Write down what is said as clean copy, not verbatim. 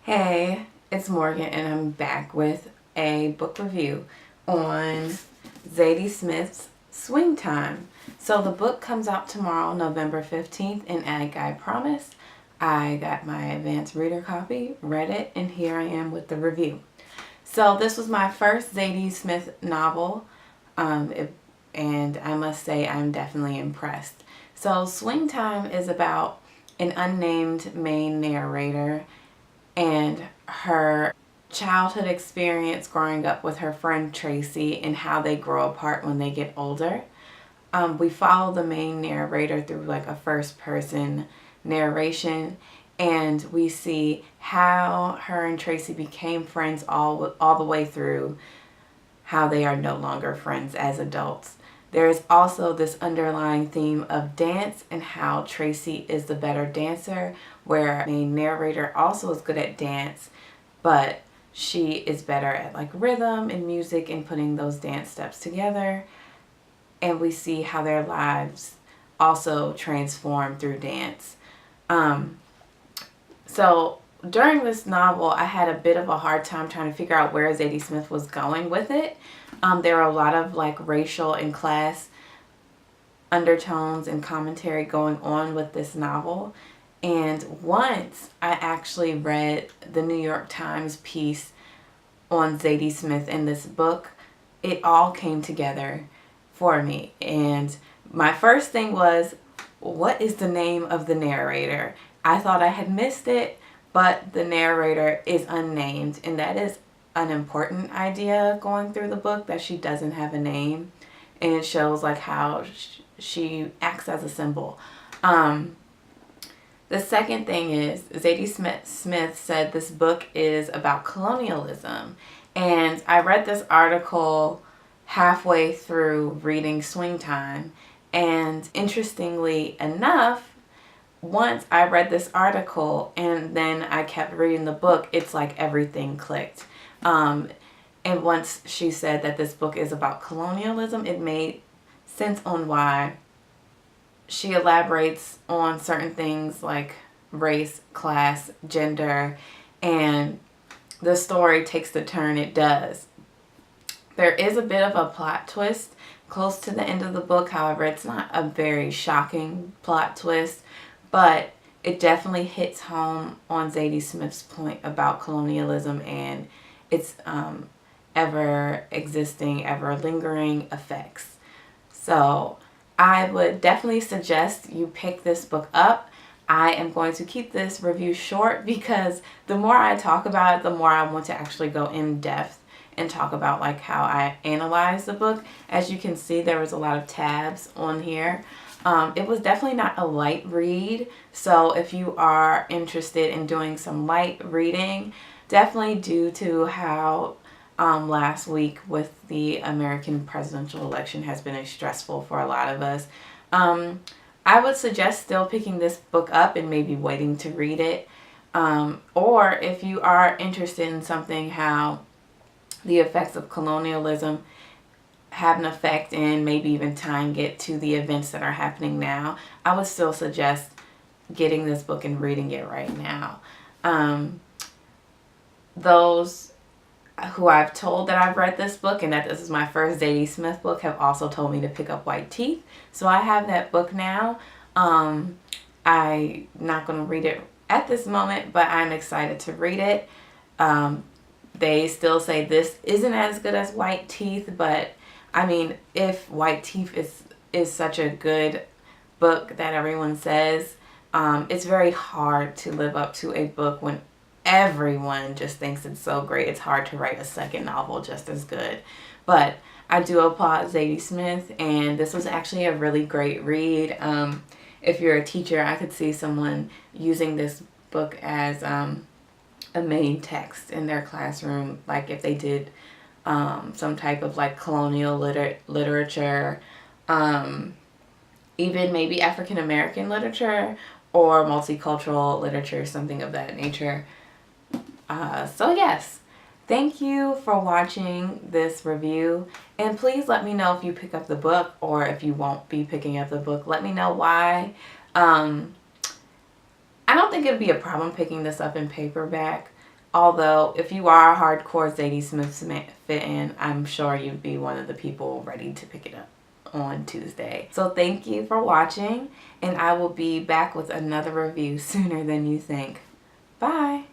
Hey, it's Morgan, and I'm back with a book review on Zadie Smith's Swing Time. So the book comes out tomorrow, November 15th, and I promise I got my advanced reader copy, read it, and here I am with the review. So this was my first Zadie Smith novel, and I must say I'm definitely impressed. So Swing Time is about an unnamed main narrator and her childhood experience growing up with her friend Tracy and how they grow apart when they get older. We follow the main narrator through like a first person narration, and we see how her and Tracy became friends all the way through how they are no longer friends as adults. There is also this underlying theme of dance and how Tracy is the better dancer, where the narrator also is good at dance, but she is better at like rhythm and music and putting those dance steps together. And we see how their lives also transform through dance. So during this novel, I had a bit of a hard time trying to figure out where Zadie Smith was going with it. There are a lot of like racial and class undertones and commentary going on with this novel. And once I actually read the New York Times piece on Zadie Smith in this book, it all came together for me. And my first thing was, what is the name of the narrator? I thought I had missed it, but the narrator is unnamed, and that is an important idea going through the book, that she doesn't have a name, and it shows like how she acts as a symbol. The second thing is Zadie Smith said this book is about colonialism, and I read this article halfway through reading Swing Time, and interestingly enough, once I read this article and then I kept reading the book, it's like everything clicked. And once she said that this book is about colonialism, it made sense on why she elaborates on certain things like race, class, gender, and the story takes the turn it does. There is a bit of a plot twist close to the end of the book. However, it's not a very shocking plot twist, but it definitely hits home on Zadie Smith's point about colonialism and its ever existing, ever lingering effects. So I would definitely suggest you pick this book up. I am going to keep this review short because the more I talk about it, the more I want to actually go in depth and talk about like how I analyze the book. As you can see, there was a lot of tabs on here. It was definitely not a light read, so if you are interested in doing some light reading, definitely due to how last week with the American presidential election has been stressful for a lot of us, I would suggest still picking this book up and maybe waiting to read it. Or if you are interested in something, how the effects of colonialism have an effect and maybe even tying it to the events that are happening now, I would still suggest getting this book and reading it right now. Those who I've told that I've read this book and that this is my first Zadie Smith book have also told me to pick up White Teeth. So I have that book now. I'm not going to read it at this moment, but I'm excited to read it. They still say this isn't as good as White Teeth, but I mean, if White Teeth is such a good book that everyone says, it's very hard to live up to a book when everyone just thinks it's so great. It's hard to write a second novel just as good. But I do applaud Zadie Smith, and this was actually a really great read. If you're a teacher, I could see someone using this book as a main text in their classroom, like if they did some type of like colonial literature, even maybe African American literature or multicultural literature, something of that nature. So yes, thank you for watching this review, and please let me know if you pick up the book or if you won't be picking up the book. Let me know why. I don't think it'd be a problem picking this up in paperback. Although, if you are a hardcore Zadie Smith fan, I'm sure you'd be one of the people ready to pick it up on Tuesday. So thank you for watching, and I will be back with another review sooner than you think. Bye!